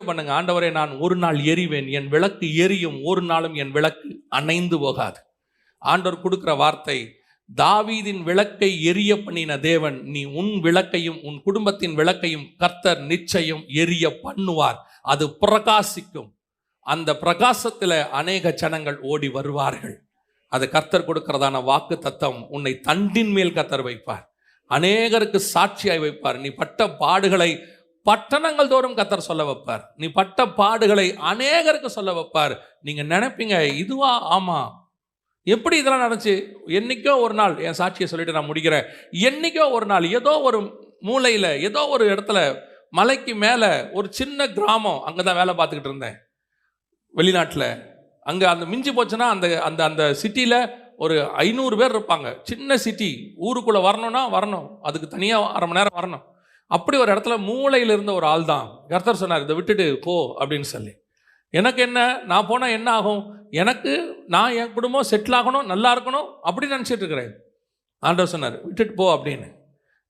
பண்ணுங்க, ஆண்டவரே நான் ஒரு நாள் எரிவேன், என் விளக்கு எரியும், ஒரு நாளும் என் விளக்கு அணைந்து போகாது. ஆண்டவர் கொடுக்கிற வார்த்தை, தாவீதின் விளக்கை எரிய பண்ணின தேவன், நீ உன் விளக்கையும் உன் குடும்பத்தின் விளக்கையும் கர்த்தர் நிச்சயம் எரிய பண்ணுவார். அது பிரகாசிக்கும். அந்த பிரகாசத்தில் அநேக ஜனங்கள் ஓடி வருவார்கள். அது கர்த்தர் கொடுக்கிறதான வாக்கு தத்தம். உன்னை தண்டின் மேல் கர்த்தர் வைப்பார், அநேகருக்கு சாட்சியாய் வைப்பார். நீ பட்ட பாடுகளை பட்டணங்கள் தோறும் கர்த்தர் சொல்ல வைப்பார். நீ பட்ட பாடுகளை அநேகருக்கு சொல்ல வைப்பார். நீங்க நினைப்பீங்க, இதுவா? ஆமா, எப்படி இதெல்லாம் நடந்துச்சு? என்னைக்கோ ஒரு நாள், என் சாட்சியை சொல்லிட்டு நான் முடிக்கிறேன். என்னைக்கோ ஒரு நாள் ஏதோ ஒரு மூலையில், ஏதோ ஒரு இடத்துல, மலைக்கு மேலே ஒரு சின்ன கிராமம், அங்கே தான் வேலை பார்த்துக்கிட்டு இருந்தேன் வெளிநாட்டில். அங்கே அந்த மிஞ்சி போச்சுன்னா அந்த அந்த அந்த சிட்டியில் ஒரு 500 பேர் இருப்பாங்க. சின்ன சிட்டி, ஊருக்குள்ளே வரணும்னா வரணும், அதுக்கு தனியாக 1/2 மணி நேரம் வரணும். அப்படி ஒரு இடத்துல மூளையில் இருந்த ஒரு ஆள் தான் கர்த்தர் சொன்னார், இதை விட்டுட்டு போ அப்படின்னு சொல்லி. எனக்கு என்ன, நான் போனால் என்ன ஆகும்? எனக்கு, நான் என் குடும்பம் செட்டில் ஆகணும், நல்லா இருக்கணும் அப்படின்னு நினச்சிட்டு இருக்கிறேன். ஆண்டவர் சொன்னார், விட்டுட்டு போ அப்படின்னு.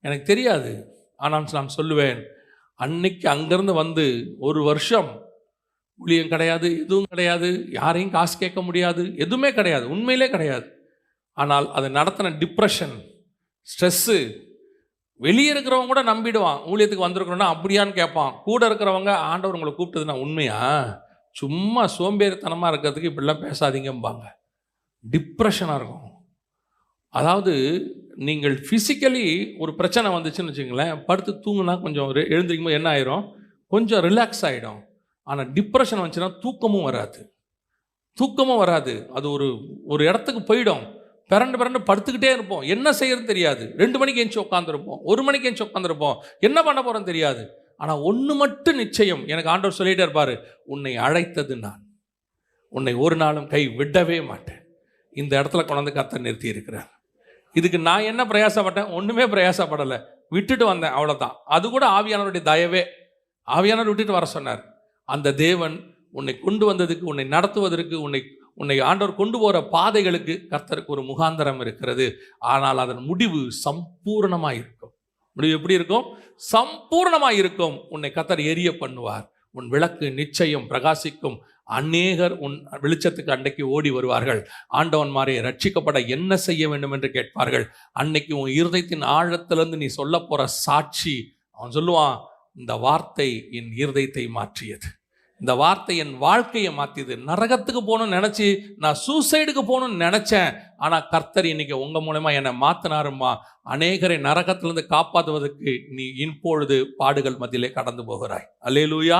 எனக்கு தெரியாது, ஆனால் நான் சொல்லுவேன், அன்னைக்கு அங்கேருந்து வந்து 1 வருஷம் ஊழியம் கிடையாது, எதுவும் கிடையாது, யாரையும் காசு கேட்க முடியாது, எதுவுமே கிடையாது, உண்மையிலே கிடையாது. ஆனால் அதை நடத்தின டிப்ரெஷன், ஸ்ட்ரெஸ்ஸு, வெளியே இருக்கிறவங்க கூட நம்பிடுவான், ஊழியத்துக்கு வந்திருக்கிறோன்னா அப்படியான்னு கேட்பான். கூட இருக்கிறவங்க, ஆண்டவர் உங்களை கூப்பிட்டதுன்னா உண்மையா? சும்மா சோம்பேறித்தனமாக இருக்கிறதுக்கு இப்படிலாம் பேசாதீங்கம்பாங்க. டிப்ரெஷனாக இருக்கும். அதாவது நீங்கள் ஃபிசிக்கலி ஒரு பிரச்சனை வந்துச்சுன்னு வச்சுங்களேன், படுத்து தூங்குனா கொஞ்சம் எழுந்திரிக்கும் போது என்ன ஆயிரும், கொஞ்சம் ரிலாக்ஸ் ஆகிடும். ஆனால் டிப்ரெஷன் வந்துச்சுன்னா தூக்கமும் வராது. அது ஒரு இடத்துக்கு போயிடும். பிறண்டு படுத்துக்கிட்டே இருப்போம், என்ன செய்யறதுன்னு தெரியாது. 2 மணிக்கு எந்திச்சு உட்காந்துருப்போம், 1 மணிக்கு எந்திச்சு உட்காந்துருப்போம், என்ன பண்ண போகிறோன்னு தெரியாது. ஆனால் ஒன்று மட்டும் நிச்சயம், எனக்கு ஆண்டவர் சொல்லிகிட்டே இருப்பார், உன்னை அழைத்தது நான், உன்னை ஒரு நாளும் கை விடவே மாட்டேன். இந்த இடத்துல கொண்டாந்து கர்த்தர் நிறுத்தி இருக்கிறார். இதுக்கு நான் என்ன பிரயாசப்பட்டேன்? ஒன்றுமே பிரயாசப்படலை, விட்டுட்டு வந்தேன், அவ்வளோதான். அது கூட ஆவியானவருடைய தயவே. ஆவியானவர் விட்டுட்டு வர சொன்னார். அந்த தேவன் உன்னை கொண்டு வந்ததுக்கு, உன்னை நடத்துவதற்கு, உன்னை ஆண்டவர் கொண்டு போகிற பாதைகளுக்கு கர்த்தருக்கு ஒரு முகாந்தரம் இருக்கிறது. ஆனால் அதன் முடிவு சம்பூர்ணமாக இருக்கும். முடிவு எப்படி இருக்கும்? சம்பூர்ணமாக இருக்கும். உன்னை கர்த்தர் எரிய பண்ணுவார். உன் விளக்கு நிச்சயம் பிரகாசிக்கும். அநேகர் உன் வெளிச்சத்துக்கு அன்னைக்கு ஓடி வருவார்கள். ஆண்டவன்மாரே, ரட்சிக்கப்பட என்ன செய்ய வேண்டும் என்று கேட்பார்கள். அன்னைக்கு உன் இருதயத்தின் ஆழத்திலிருந்து நீ சொல்ல போற சாட்சி, அவன் சொல்லுவான், இந்த வார்த்தை என் இருதயத்தை மாற்றியது, இந்த வார்த்தை என் வாழ்க்கையை மாற்றியது. நரகத்துக்கு போகணும்னு நினச்சி நான் சூசைடுக்கு போகணும்னு நினச்சேன், ஆனால் கர்த்தர் இன்னைக்கு உங்கள் மூலமா என்னை மாற்றினாருமா. அநேகரை நரகத்திலிருந்து காப்பாற்றுவதற்கு நீ இப்பொழுது பாடுகள் மத்தியிலே கடந்து போகிறாய். அல்லேலூயா.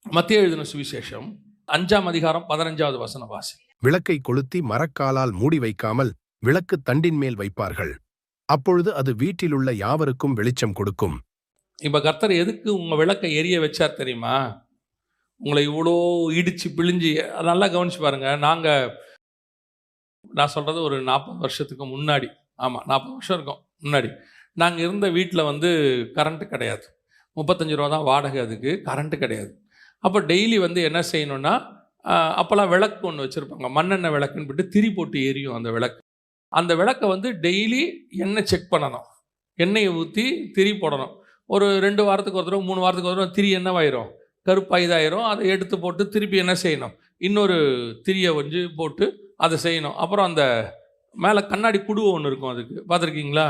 மத்தேயு எழுதின சுவிசேஷம் 5ஆம் அதிகாரம் 15வது வசனம் வாசி. விளக்கை கொளுத்தி மரக்காலால் மூடி வைக்காமல் விளக்கு தண்டின் மேல் வைப்பார்கள், அப்பொழுது அது வீட்டிலுள்ள யாவருக்கும் வெளிச்சம் கொடுக்கும். இப்போ கர்த்தர் எதுக்கு உங்கள் விளக்கை எரிய வச்சார் தெரியுமா? உங்களை இவ்வளோ இடித்து பிழிஞ்சு, நல்லா கவனிச்சு பாருங்க. நான் சொல்கிறது ஒரு 40 வருஷத்துக்கு முன்னாடி, ஆமாம் 40 வருஷம் இருக்கும் முன்னாடி, நாங்கள் இருந்த வீட்டில் வந்து கரண்ட்டு கிடையாது. 35 ரூபா தான் வாடகை, அதுக்கு கரண்ட்டு கிடையாது. அப்போ டெய்லி வந்து என்ன செய்யணும்னா, அப்போல்லாம் விளக்கு ஒன்று வச்சுருப்பாங்க, மண்ணெண்ணெய் விளக்குன்னு போட்டு திரி போட்டு எரியும் அந்த விளக்கு. அந்த விளக்கை வந்து டெய்லி எண்ணெய் செக் பண்ணணும், எண்ணெயை ஊற்றி திரி போடணும். ஒரு 2 வாரத்துக்கு ஒரு தடவை, 3 வாரத்துக்கு ஒரு தடவை திரி என்னவாயிரும், கருப்பாயிதாயிரும். அதை எடுத்து போட்டு திருப்பி என்ன செய்யணும், இன்னொரு திரியை வந்து போட்டு அதை செய்யணும். அப்புறம் அந்த மேலே கண்ணாடி குடுவை ஒன்று இருக்கும், அதுக்கு பார்த்துருக்கீங்களா?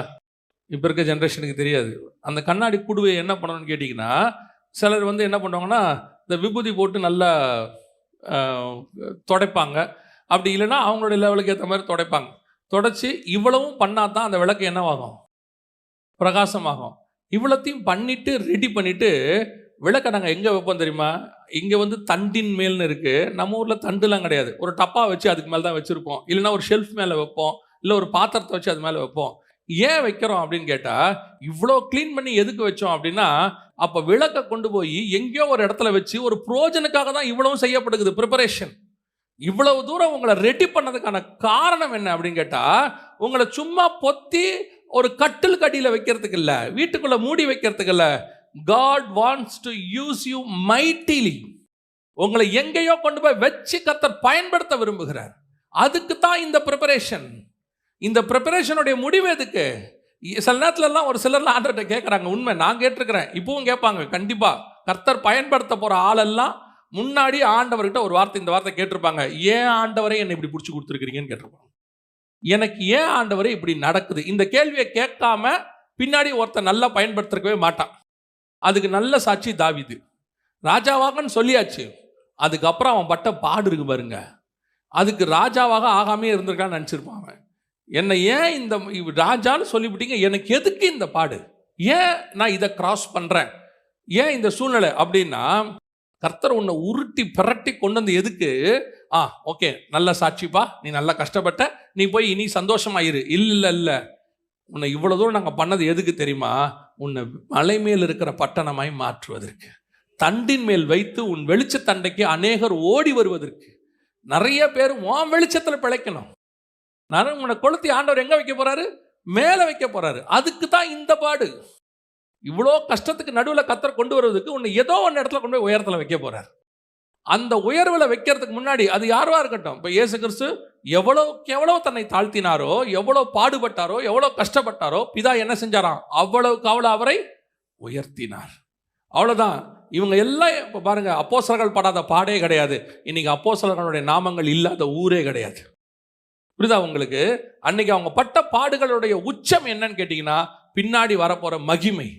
இப்போ இருக்க ஜென்ரேஷனுக்கு தெரியாது. அந்த கண்ணாடி குடுவை என்ன பண்ணணும்னு கேட்டிங்கன்னா, சிலர் வந்து என்ன பண்ணுவாங்கன்னா, இந்த விபூதி போட்டு நல்லா துடைப்பாங்க. அப்படி இல்லைன்னா அவங்களுடைய லெவலுக்கு ஏற்ற மாதிரி துடைப்பாங்க. துடைச்சி இவ்வளவும் பண்ணால் தான் அந்த விளக்கு என்னவாகும், பிரகாசமாகும். இவ்வளோத்தையும் பண்ணிவிட்டு ரெடி பண்ணிவிட்டு விளக்கை நாங்கள் எங்கே வைப்போம் தெரியுமா? இங்கே வந்து தண்டின் மேல்னு இருக்குது. நம்ம ஊரில் தண்டுலாம் கிடையாது. ஒரு டப்பா வச்சு அதுக்கு மேலே தான் வச்சுருப்போம், இல்லைன்னா ஒரு ஷெல்ஃப் மேலே வைப்போம், இல்லை ஒரு பாத்திரத்தை வச்சு அது மேலே வைப்போம். ஏன் வைக்கிறோம் அப்படின்னு கேட்டால், இவ்வளோ க்ளீன் பண்ணி எதுக்கு வச்சோம் அப்படின்னா, அப்போ விளக்கை கொண்டு போய் எங்கேயோ ஒரு இடத்துல வச்சு ஒரு புரோஜனுக்காக தான் இவ்வளவும் செய்யப்படுகிறது, ப்ரிப்பரேஷன். இவ்வளவு தூரம் உங்களை ரெடி பண்ணதுக்கான காரணம் என்ன அப்படின்னு கேட்டால், உங்களை சும்மா பொத்தி ஒரு கட்டில் கடியில் வைக்கிறதுக்கு இல்லை, வீட்டுக்குள்ளே மூடி வைக்கிறதுக்கு இல்லை. God wants to use you mightily. உங்களை எங்கேயோ கொண்டு போய் வச்சு கர்த்தர் பயன்படுத்த விரும்புகிறார். அதுக்கு தான் இந்த ப்ரிப்பரேஷன். இந்த ப்ரிப்பரேஷனுடைய முடிவு எதுக்கு? சில நேரத்துலலாம் ஒரு சிலர்லாம் ஆண்டவர்கிட்ட கேட்குறாங்க. உண்மை, நான் கேட்டிருக்கிறேன், இப்பவும் கேட்பாங்க. கண்டிப்பாக கர்த்தர் பயன்படுத்த போற ஆளெல்லாம் முன்னாடி ஆண்டவர்கிட்ட ஒரு வார்த்தை, இந்த வார்த்தை கேட்டிருப்பாங்க. ஏன் ஆண்டவரே என்னை இப்படி பிடிச்சி கொடுத்துருக்கிறீங்கன்னு கேட்டிருப்பாங்க. எனக்கு ஏன் ஆண்டவரே இப்படி நடக்குது? இந்த கேள்வியை கேட்காம பின்னாடி ஒருத்தர் நல்லா பயன்படுத்திருக்கவே மாட்டான். அதுக்கு நல்ல சாட்சி தாவீது. ராஜாவாகன்னு சொல்லியாச்சு, அதுக்கப்புறம் அவன் பட்ட பாடு இருக்கு பாருங்க. அதுக்கு ராஜாவாக ஆகாமே இருந்திருக்கான்னு நினச்சிருப்பான் அவன். என்னை ஏன் இந்த ராஜான்னு சொல்லிவிட்டீங்க, எனக்கு எதுக்கு இந்த பாடு, ஏன் நான் இதை கிராஸ் பண்ணுறேன், ஏன் இந்த சூழ்நிலை அப்படின்னா, கர்த்தர் உன்னை உருட்டி பிரட்டி கொண்டு வந்து எதுக்கு? ஓகே, நல்ல சாட்சிப்பா, நீ நல்லா கஷ்டப்பட்ட, நீ போய் இனி சந்தோஷமாயிரு. இல்லை, உன்னை இவ்வளோ தூரம் நாங்கள் பண்ணது எதுக்கு தெரியுமா? உன்னை மலை மேல் இருக்கிற பட்டணமாய் மாற்றுவதற்கு, தண்டின் மேல் வைத்து உன் வெளிச்ச தண்டைக்கு அநேகர் ஓடி வருவதற்கு. நிறைய பேர் உன் வெளிச்சத்தில் பிழைக்கணும். நான் உன்னை கொளுத்தி ஆண்டவர் எங்கே வைக்க போறாரு? மேலே வைக்க போறாரு. அதுக்கு தான் இந்த பாடு. இவ்வளோ கஷ்டத்துக்கு நடுவில் கர்த்தர் கொண்டு வருவதற்கு உன்னை ஏதோ ஒன்று இடத்துல கொண்டு போய் உயரத்தில் வைக்க போறார். அந்த உயர்வில் வைக்கிறதுக்கு முன்னாடி அது யாரா இருக்கட்டும், இப்போ இயேசு கிறிஸ்து எவ்வளவு தன்னை தாழ்த்தினாரோ, எவ்வளோ பாடுபட்டாரோ, எவ்வளோ கஷ்டப்பட்டாரோ, பிதா என்ன செஞ்சாராம்? அவ்வளவுக்கு அவ்வளோ அவரை உயர்த்தினார். அவ்வளோதான். இவங்க எல்லாம் இப்போ பாருங்க, அப்போஸ்தலர்கள் படாத பாடே கிடையாது. இன்னைக்கு அப்போஸ்தலர்களுடைய நாமங்கள் இல்லாத ஊரே கிடையாது. புரியுதா உங்களுக்கு? அன்னைக்கு அவங்க பட்ட பாடுகளுடைய உச்சம் என்னன்னு கேட்டீங்கன்னா, பின்னாடி வரப்போற மகிமை,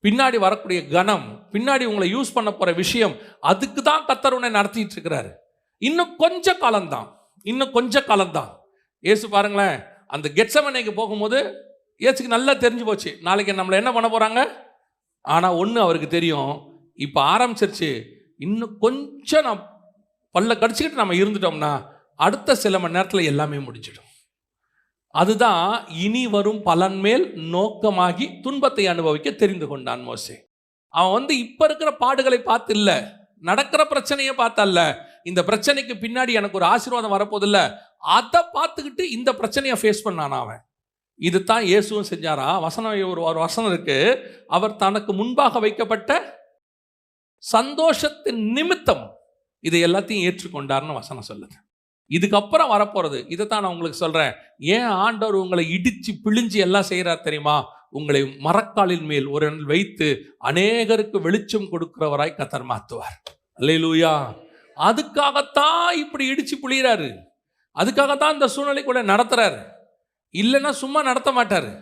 பின்னாடி வரக்கூடிய கனம், பின்னாடி உங்களை யூஸ் பண்ண போற விஷயம், அதுக்கு தான் கர்த்தர் உன்னை நடத்திட்டு இருக்கிறாரு. இன்னும் கொஞ்ச காலம்தான். இயேசு பாருங்களேன், அந்த கெத்செமனேக்கு போகும்போது இயேசுக்கு நல்லா தெரிஞ்சு போச்சு, நாளைக்கு நம்மளை என்ன பண்ண போறாங்க. ஆனா ஒன்று அவருக்கு தெரியும், இப்போ ஆரம்பிச்சிருச்சு, இன்னும் கொஞ்சம் நான் பல்ல கடிச்சுக்கிட்டு நம்ம இருந்துட்டோம்னா அடுத்த சில மணி நேரத்தில் எல்லாமே முடிஞ்சிடும். அதுதான் இனி வரும் பலன் மேல் நோக்கமாகி துன்பத்தை அனுபவிக்க தெரிந்து கொண்டான் மோசே. அவன் இப்போ இருக்கிற பாடுகளை பார்த்து இல்லை, நடக்கிற பிரச்சனையை பார்த்தல்ல, இந்த பிரச்சனைக்கு பின்னாடி எனக்கு ஒரு ஆசீர்வாதம் வரப்போதில்ல, அதை பார்த்துக்கிட்டு இந்த பிரச்சனையை ஃபேஸ் பண்ணான் அவன். இது தான் இயேசுவும் செஞ்சாரா? ஒரு வசனம் இருக்கு, அவர் தனக்கு முன்பாக வைக்கப்பட்ட சந்தோஷத்தின் நிமித்தம் இதை எல்லாத்தையும் ஏற்றுக்கொண்டார்னு வசனம் சொல்லுது. இதுக்கப்புறம் வரப்போறது இதைத்தான் நான் உங்களுக்கு சொல்றேன். ஏன் ஆண்டவர் உங்களை இடிச்சு பிழிஞ்சு எல்லாம் செய்யறார் தெரியுமா? உங்களை மரக்காலின் மேல் ஒரு வைத்து அநேகருக்கு வெளிச்சம் கொடுக்கிறவராய் கர்த்தர் மாத்துவார். அல்லேலூயா. அதுக்காகத்தான் இப்படி இடிச்சு பிழிறாரு, அதுக்காகத்தான் இந்த சூழ்நிலைக்குள்ள நடத்துறாரு. இல்லைன்னா சும்மா நடத்த மாட்டாரு.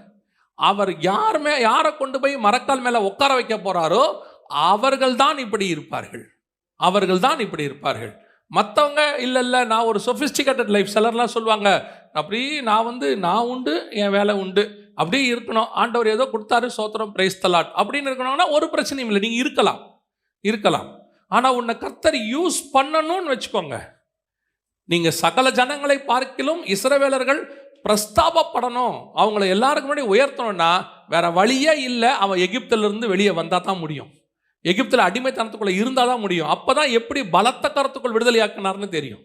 அவர் யாரை கொண்டு போய் மரக்கால் மேல உட்கார வைக்க போறாரோ அவர்கள் தான் இப்படி இருப்பார்கள். மற்றவங்க இல்லை, நான் ஒரு சொஃபிஸ்டிகேட்டட் லைஃப், சிலர்லாம் சொல்லுவாங்க, அப்படி நான் உண்டு, என் வேலை உண்டு, அப்படியே இருக்கணும், ஆண்டவர் ஏதோ கொடுத்தாரு, சோத்திரம், பிரைஸ் தி லார்ட் அப்படின்னு இருக்கணும்னா ஒரு பிரச்சனையும் இல்லை, நீங்கள் இருக்கலாம். ஆனால் உன்னை கர்த்தர் யூஸ் பண்ணணும்னு வச்சுக்கோங்க. நீங்கள் சகல ஜனங்களை பார்க்கிலும் இஸ்ரவேலர்கள் பிரஸ்தாபப்படணும், அவங்கள எல்லாருக்கும் முன்னாடி உயர்த்தணும்னா வேற வழியே இல்லை. அவன் எகிப்திலிருந்து வெளியே வந்தால் தான் முடியும், எகிப்தில் அடிமைத்தனத்துக்குள்ள இருந்தால் தான் முடியும். அப்போதான் எப்படி பலத்த கரத்துக்குள் விடுதலையாக்கினார்னு தெரியும்.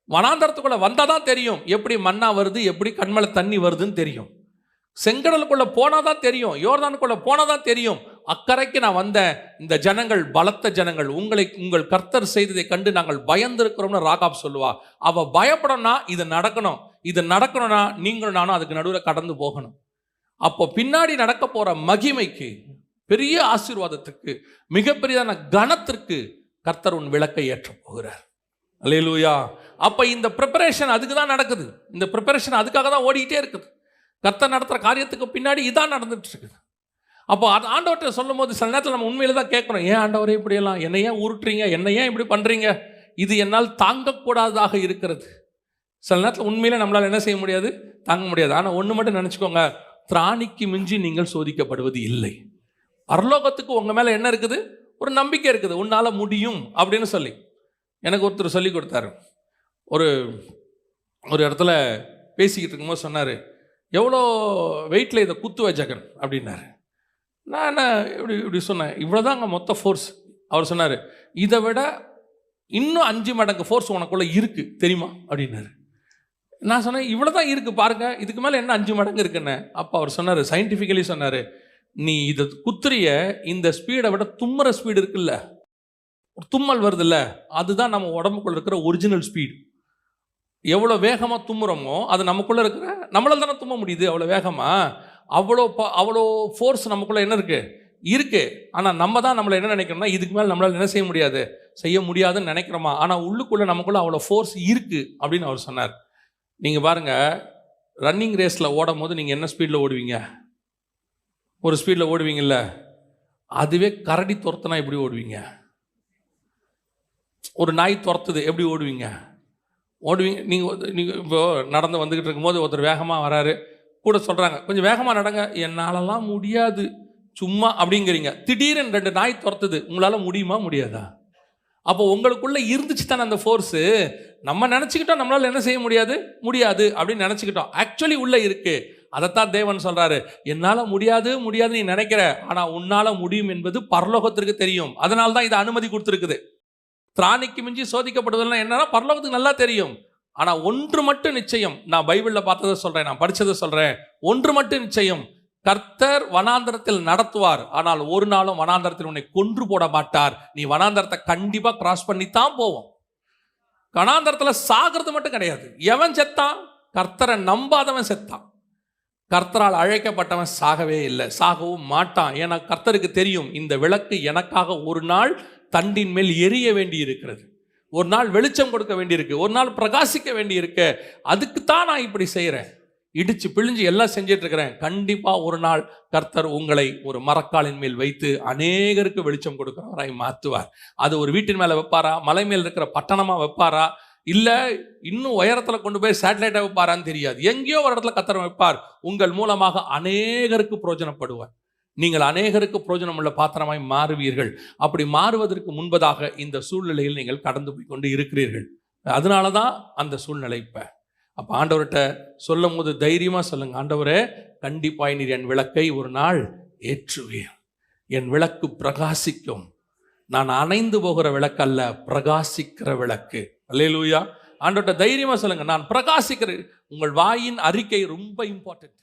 வனாந்தரத்துக்குள்ள வந்தால் தான் தெரியும் எப்படி மண்ணா வருது, எப்படி கண்மலை தண்ணி வருதுன்னு தெரியும். செங்கடலுக்குள்ள போனாதான் தெரியும், யோர்தானுக்குள்ள போனாதான் தெரியும், அக்கறைக்கு நான் வந்தேன், இந்த ஜனங்கள் பலத்த ஜனங்கள், உங்கள் கர்த்தர் செய்ததை கண்டு நாங்கள் பயந்திருக்கிறோம்னு ராகாப் சொல்லுவா. அவ பயப்படணும்னா இது நடக்கணும்னா நீங்களும் நானும் அதுக்கு நடுவில் கடந்து போகணும். அப்போ பின்னாடி நடக்க போற மகிமைக்கு, பெரிய ஆசீர்வாதத்துக்கு, மிகப்பெரியான கனத்திற்கு கர்த்தர் உன் விளக்கை ஏற்ற போகிறார். அல்லேலூயா. அப்ப இந்த ப்ரிப்பரேஷன் அதுக்கு தான் நடக்குது. இந்த ப்ரிப்பரேஷன் அதுக்காக தான் ஓடிக்கிட்டே இருக்குது. கர்த்தர் நடத்துகிற காரியத்துக்கு பின்னாடி இதான் நடந்துட்டு இருக்குது. அப்போ அது ஆண்டவர்கிட்ட சொல்லும் போது சில நேரத்தில் நம்ம உண்மையில தான் கேட்கணும், ஏன் ஆண்டவரே இப்படியெல்லாம் என்னை ஏன் உருட்டுறீங்க, என்னை ஏன் இப்படி பண்ணுறீங்க, இது என்னால் தாங்கக்கூடாததாக இருக்கிறது. சில நேரத்தில் உண்மையில நம்மளால் என்ன செய்ய முடியாது, தாங்க முடியாது. ஆனால் ஒன்று மட்டும் நினச்சிக்கோங்க, திராணிக்கு மிஞ்சி நீங்கள் சோதிக்கப்படுவது இல்லை. பரலோகத்துக்கு உங்கள் மேலே என்ன இருக்குது, ஒரு நம்பிக்கை இருக்குது, உன்னால் முடியும் அப்படின்னு சொல்லி. எனக்கு ஒருத்தர் சொல்லி கொடுத்தாரு. ஒரு இடத்துல பேசிக்கிட்டு இருக்கும்போது சொன்னார், எவ்வளோ வெயிட்டில் இதை குத்துவ ஜெகன் அப்படின்னாரு. நான் என்ன இப்படி சொன்னேன், இவ்வளோதாங்க மொத்த ஃபோர்ஸ். அவர் சொன்னார், இதை விட இன்னும் 5 மடங்கு ஃபோர்ஸ் உனக்குள்ளே இருக்குது தெரியுமா அப்படின்னாரு. நான் சொன்னேன், இவ்வளோ தான் இருக்குது பாருங்க, இதுக்கு மேலே என்ன 5 மடங்கு இருக்குன்னு. அப்போ அவர் சொன்னார், சயின்டிஃபிக்கலி சொன்னார், நீ இதை குத்துறிய இந்த ஸ்பீடை விட தும்முற ஸ்பீடு இருக்குல்ல, ஒரு தும்மல் வருதுல்ல, அதுதான் நம்ம உடம்புக்குள்ள இருக்கிற ஒரிஜினல் ஸ்பீடு. எவ்வளோ வேகமாக தும்முறோமோ அது நமக்குள்ளே இருக்கிற, நம்மளால் தானே தும்ம முடியுது அவ்வளோ வேகமாக, அவ்வளோ ஃபோர்ஸ் நமக்குள்ளே என்ன இருக்குது இருக்கு. ஆனால் நம்ம தான் நம்மளை என்ன நினைக்கிறோம்னா, இதுக்கு மேலே நம்மளால் என்ன செய்ய முடியாதுன்னு நினைக்கிறோமா? ஆனால் உள்ளுக்குள்ளே நமக்குள்ளே அவ்வளோ ஃபோர்ஸ் இருக்குது அப்படின்னு அவர் சொன்னார். நீங்கள் பாருங்கள், ரன்னிங் ரேஸில் ஓடும் போது நீங்கள் என்ன ஸ்பீடில் ஓடுவீங்க? ஒரு ஸ்பீடில் ஓடுவீங்கல்ல, அதுவே கரடி துரத்துனா எப்படி ஓடுவீங்க? ஒரு நாய் துரத்துது எப்படி ஓடுவீங்க? நீங்கள் இப்போ நடந்து வந்துக்கிட்டு இருக்கும்போது ஒருத்தர் வேகமாக வராரு, கூட சொல்கிறாங்க கொஞ்சம் வேகமாக நடங்க, என்னாலலாம் முடியாது சும்மா அப்படிங்கிறீங்க. திடீர்னு 2 நாய் துரத்துது, உங்களால் முடியுமா முடியாதா? அப்போ உங்களுக்குள்ளே இருந்துச்சு தானே அந்த ஃபோர்ஸு. நம்ம நினச்சிக்கிட்டோம் நம்மளால் என்ன செய்ய முடியாது அப்படின்னு நினச்சிக்கிட்டோம். ஆக்சுவலி உள்ளே இருக்குது. அதைத்தான் தேவன் சொல்கிறாரு, என்னால் முடியாது நீ நினைக்கிற, ஆனால் உன்னால் முடியும் என்பது பரலோகத்திற்கு தெரியும். அதனால தான் இதை அனுமதி கொடுத்துருக்குது. திராணிக்கு மிஞ்சி சோதிக்கப்படுவதெல்லாம் என்னன்னா பரலோகத்துக்கு நல்லா தெரியும். ஆனால் ஒன்று மட்டும் நிச்சயம், நான் பைபிளில் பார்த்ததை சொல்கிறேன், நான் படித்ததை சொல்கிறேன். ஒன்று மட்டும் நிச்சயம், கர்த்தர் வனாந்தரத்தில் நடத்துவார், ஆனால் ஒரு நாளும் வனாந்தரத்தில் உன்னை கொன்று போட மாட்டார். நீ வனாந்தரத்தை கண்டிப்பாக கிராஸ் பண்ணித்தான் போவோம். வனாந்தரத்தில் சாகிறது மட்டும் கிடையாது. எவன் செத்தான்? கர்த்தரை நம்பாதவன் செத்தான். கர்த்தரால் அழைக்கப்பட்டவன் சாகவே இல்லை, சாகவும் மாட்டான். ஏன்னா கர்த்தருக்கு தெரியும், இந்த விளக்கு எனக்காக ஒரு நாள் தண்டின் மேல் எரிய வேண்டி இருக்கிறது, ஒரு நாள் வெளிச்சம் கொடுக்க வேண்டியிருக்கு, ஒரு நாள் பிரகாசிக்க வேண்டியிருக்கு. அதுக்குத்தான் நான் இப்படி செய்கிறேன், இடிச்சு பிழிஞ்சு எல்லாம் செஞ்சிட்டு இருக்கிறேன். கண்டிப்பாக ஒரு நாள் கர்த்தர் உங்களை ஒரு மரக்காலின் மேல் வைத்து அநேகருக்கு வெளிச்சம் கொடுக்கிறவராய் மாற்றுவார். அது ஒரு வீட்டின் மேலே வைப்பாரா, மலை மேல் இருக்கிற பட்டணமாக வைப்பாரா, இல்லை இன்னும் உயரத்தில் கொண்டு போய் சேட்டலைட்டை வைப்பாரான்னு தெரியாது. எங்கேயோ ஒரு இடத்துல கர்த்தர் வைப்பார். உங்கள் மூலமாக அநேகருக்கு பிரயோஜனப்படுவார். நீங்கள் அநேகருக்கு பிரயோஜனம் உள்ள பாத்திரமாய் மாறுவீர்கள். அப்படி மாறுவதற்கு முன்பதாக இந்த சூழ்நிலையில் நீங்கள் கடந்து போய் கொண்டு இருக்கிறீர்கள். அதனால தான் அந்த சூழ்நிலை. அப்போ ஆண்டவர்கிட்ட சொல்லும் போது தைரியமாக சொல்லுங்க, ஆண்டவரே கண்டிப்பாய் நீர் என் விளக்கை ஒரு நாள் ஏற்றுவீர், என் விளக்கு பிரகாசிக்கும். நான் அணைந்து போகிற விளக்கு அல்ல, பிரகாசிக்கிற விளக்கு. அல்லேலூயா. ஆண்டவர்கிட்ட தைரியமாக சொல்லுங்க, நான் பிரகாசிக்கிறேன். உங்கள் வாயின் அறிக்கை ரொம்ப இம்பார்ட்டன்ட்.